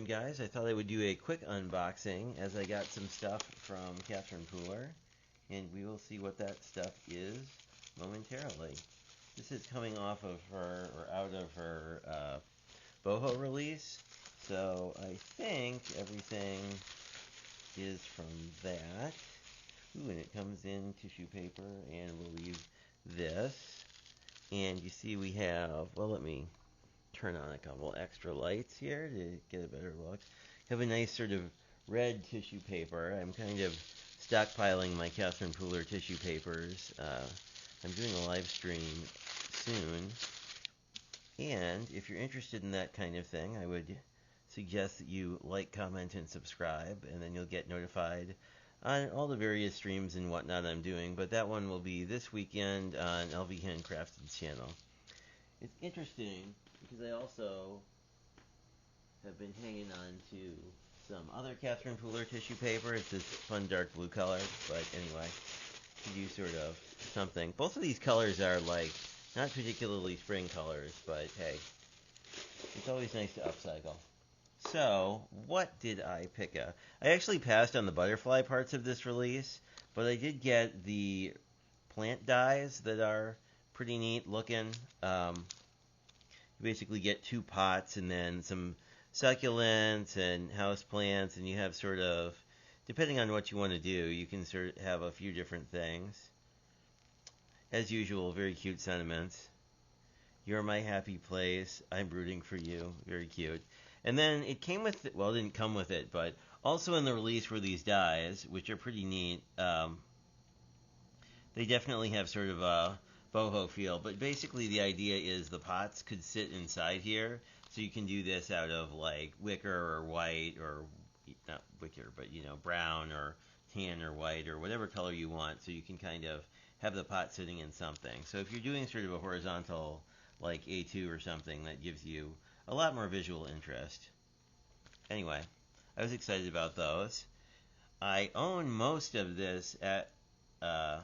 afternoon, guys. I thought I would do a quick unboxing as I got some stuff from Catherine Pooler, and we will see what that stuff is momentarily. This is coming off of her, or out of her Boho release, so I think everything is from that. Ooh, and it comes in tissue paper, and we'll leave this. And you see we have, well, let me turn on a couple extra lights here to get a better look. Have a nice sort of red tissue paper. I'm kind of stockpiling my Catherine Pooler tissue papers. I'm doing a live stream soon. And if you're interested in that kind of thing, I would suggest that you like, comment, and subscribe, and then you'll get notified on all the various streams and whatnot I'm doing. But that one will be this weekend on LV Handcrafted's channel. It's interesting because I also have been hanging on to some other Catherine Pooler tissue paper. It's this fun dark blue color, but anyway, to do sort of something. Both of these colors are like not particularly spring colors, but hey, it's always nice to upcycle. So, what did I pick up? I actually passed on the butterfly parts of this release, but I did get the plant dies that are pretty neat looking. You basically get 2 pots and then some succulents and house plants, and you have sort of, depending on what you want to do, you can sort of have a few different things. As usual, very cute sentiments. You're my happy place. I'm rooting for you. Very cute. And then it came with, well, it didn't come with it, but also in the release were these dies, which are pretty neat. They definitely have sort of a boho feel, but basically the idea is the pots could sit inside here, so you can do this out of like wicker or white, or not wicker, but you know, brown or tan or white or whatever color you want, so you can kind of have the pot sitting in something. So if you're doing sort of a horizontal like A2 or something, that gives you a lot more visual interest. Anyway, I was excited about those. I own most of this at I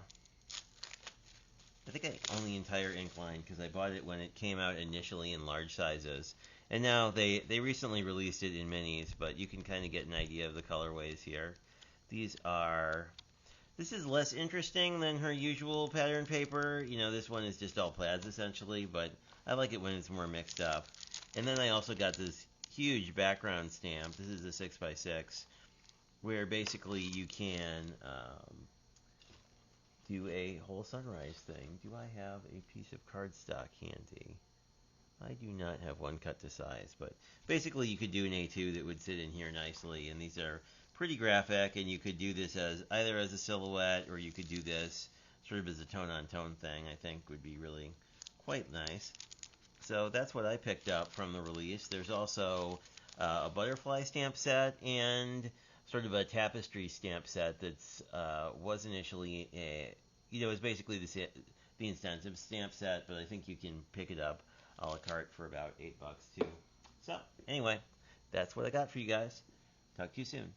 think I own the entire ink line because I bought it when it came out initially in large sizes. And now they recently released it in minis, but you can kind of get an idea of the colorways here. This is less interesting than her usual pattern paper. You know, this one is just all plaids essentially, but I like it when it's more mixed up. And then I also got this huge background stamp. This is a 6x6, where basically you can do a whole sunrise thing. Do I have a piece of cardstock handy? I do not have one cut to size, but basically you could do an A2 that would sit in here nicely, and these are pretty graphic, and you could do this as either as a silhouette, or you could do this sort of as a tone-on-tone thing. I think would be really quite nice. So that's what I picked up from the release. There's also a butterfly stamp set and sort of a tapestry stamp set that's was initially a, you know, it's basically the incentive stamp set, but I think you can pick it up a la carte for about $8 too. So anyway, that's what I got for you guys. Talk to you soon.